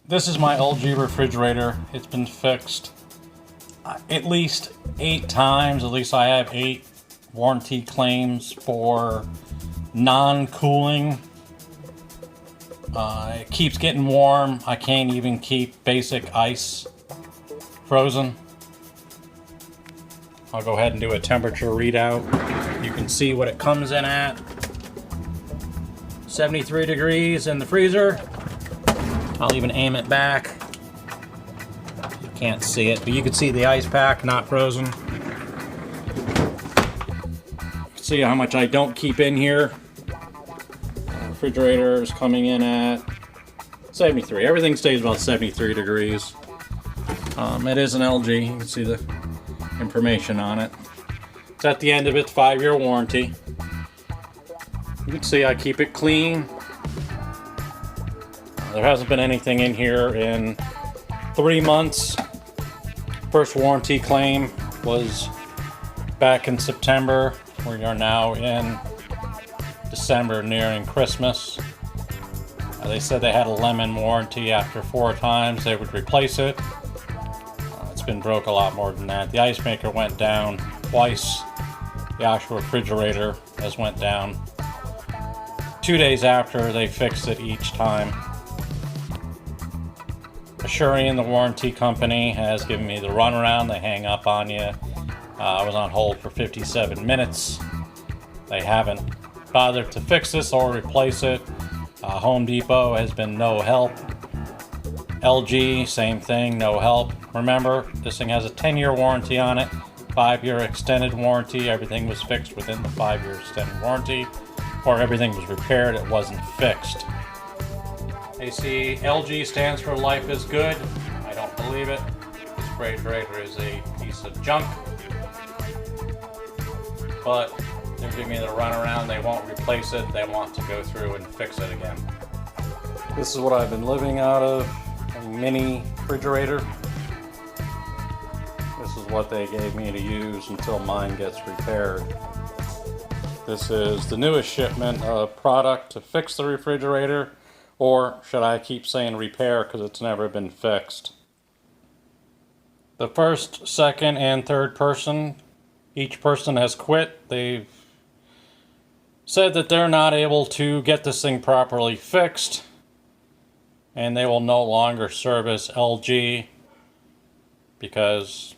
This is my LG refrigerator. It's been fixed at least 8 times. At least I have 8 warranty claims for non-cooling. It keeps getting warm. I can't even keep basic ice frozen. I'll go ahead and do a temperature readout. You can see what it comes in at. 73 degrees in the freezer. I'll even aim it back. You can't see it, but you can see the ice pack not frozen. You can see how much I don't keep in here. Refrigerator is coming in at 73. Everything stays about 73 degrees. It is an LG. You can see the information on it. It's at the end of its 5-year warranty. You can see I keep it clean. There hasn't been anything in here in 3 months. First warranty claim was back in September. We are now in December, nearing Christmas. They said they had a lemon warranty. After 4 times they would replace it. It's been broke a lot more than that. The ice maker went down twice. The actual refrigerator has went down 2 days after they fixed it each time. Asurion, the warranty company, has given me the runaround. They hang up on you. I was on hold for 57 minutes. They haven't bothered to fix this or replace it. Home Depot has been no help. LG, same thing, no help. Remember, this thing has a 10-year warranty on it, 5-year extended warranty. Everything was fixed within the 5-year extended warranty, or everything was repaired, it wasn't fixed. They see LG stands for life is good. I don't believe it. This refrigerator is a piece of junk. But they're giving me the runaround. They won't replace it. They want to go through and fix it again. This is what I've been living out of, a mini refrigerator. This is what they gave me to use until mine gets repaired. This is the newest shipment of product to fix the refrigerator. Or should I keep saying repair because it's never been fixed? The first, second, and third person, each person has quit. They've said that they're not able to get this thing properly fixed, and they will no longer service LG because